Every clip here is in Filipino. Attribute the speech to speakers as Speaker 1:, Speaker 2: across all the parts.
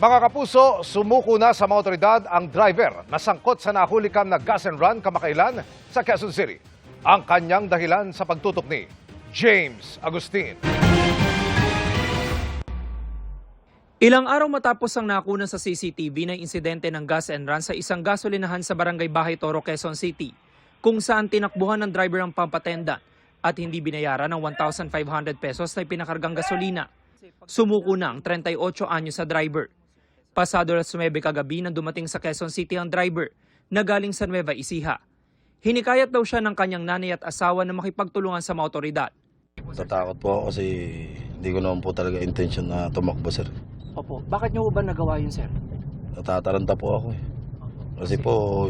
Speaker 1: Mga kapuso, sumuko na sa mga otoridad ang driver na sangkot sa nahulikam na gas and run kamakailan sa Quezon City. Ang kanyang dahilan sa pagtutok ni James Agustin.
Speaker 2: Ilang araw matapos ang nakunan sa CCTV na insidente ng gas and run sa isang gasolinahan sa Barangay Bahay Toro, Quezon City, kung saan tinakbuhan ng driver ang pampatenda at hindi binayaran ng 1,500 pesos na ipinakargang gasolina. Sumuko na ang 38 anyo sa driver. Pasado alas 9 kagabi nang dumating sa Quezon City ang driver na galing sa Nueva Ecija. Hinikayat daw siya ng kanyang nanay at asawa na makipagtulungan sa mga otoridad.
Speaker 3: Tatakot po ako kasi hindi ko naman po talaga intention na tumakbo, sir.
Speaker 2: Opo, bakit niyo ba nagawa yun, sir?
Speaker 3: Natataranta po ako eh. Kasi po,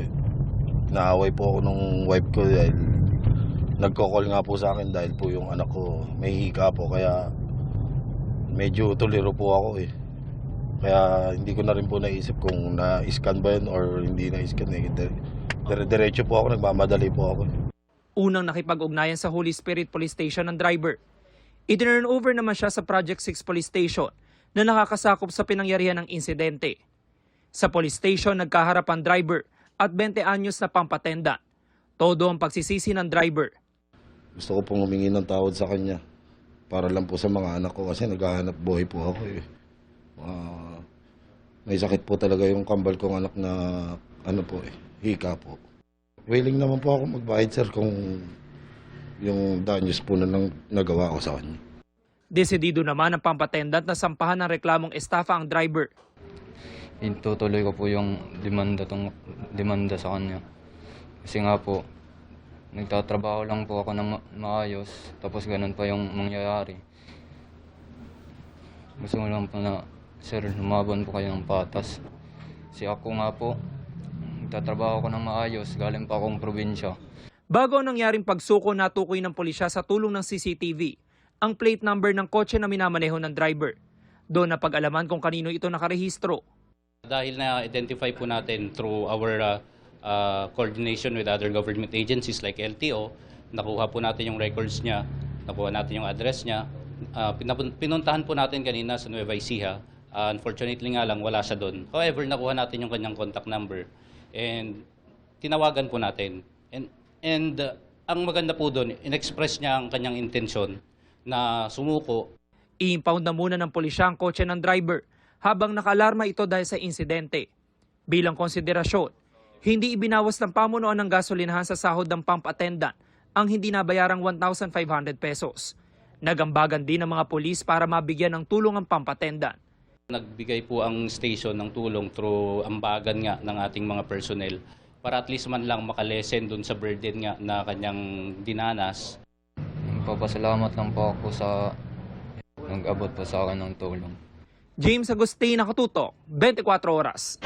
Speaker 3: naaway po ako nung wife ko dahil nagko-call nga po sa akin dahil po yung anak ko may hika po kaya medyo tuliro po ako eh. Kaya hindi ko na rin po naisip kung na-scan ba yun or hindi na-scan eh. Diretso po ako, nagmamadali po ako.
Speaker 2: Unang nakipag-ugnayan sa Holy Spirit Police Station ng driver. I-turn over naman siya sa Project 6 Police Station na nakakasakop sa pinangyarihan ng insidente. Sa police station, nagkaharap ang driver at 20 anyos na pampatenda. Todo ang pagsisisi ng driver.
Speaker 3: Gusto ko pong humingi ng tawad sa kanya para lang po sa mga anak ko kasi naghahanap buhay po ako eh. May sakit po talaga yung kambal kong anak na hika po. Willing naman po ako magbayad, sir, kung yung danyos po na nagawa ko sa kanya.
Speaker 2: Desidido naman ang pampatendant na sampahan ng reklamong estafa ang driver.
Speaker 4: Itutuloy ko po yung demanda sa kanya. Kasi nga po, nagtatrabaho lang po ako ng maayos, tapos ganun pa yung mangyayari. Gusto ko lang po na, sir, lumaban po kayo ng patas. Kasi ako nga po, nagtatrabaho ko ng maayos, galing pa akong probinsya.
Speaker 2: Bago ang nangyaring pagsuko, natukoy ng pulisya sa tulong ng CCTV ang plate number ng kotse na minamaneho ng driver. Doon na pag-alaman kung kanino ito nakarehistro.
Speaker 5: Dahil na-identify po natin through our coordination with other government agencies like LTO, nakuha po natin yung records niya, nakuha natin yung address niya. Pinuntahan po natin kanina sa Nueva Ecija. Unfortunately nga lang, wala siya doon. However, nakuha natin yung kanyang contact number and tinawagan po natin. And ang maganda po doon, in-express niya ang kanyang intensyon na sumuko.
Speaker 2: I-impound na muna ng pulisya ang kotse ng driver habang nakalarma ito dahil sa insidente. Bilang konsiderasyon, hindi ibinawas ng pamunuan ng gasolinahan sa sahod ng pump attendant ang hindi nabayarang 1,500 pesos. Nagambagan din ng mga pulis para mabigyan ng tulong ang pump attendant.
Speaker 5: Nagbigay po ang station ng tulong through ambagan nga ng ating mga personnel para at least man lang makalesen dun sa burden nga na kanyang dinanas.
Speaker 4: Papasalamat lang po ako sa nag-abot po sa akin ng tulong.
Speaker 2: James Agustin, Nakatutok, 24 Oras.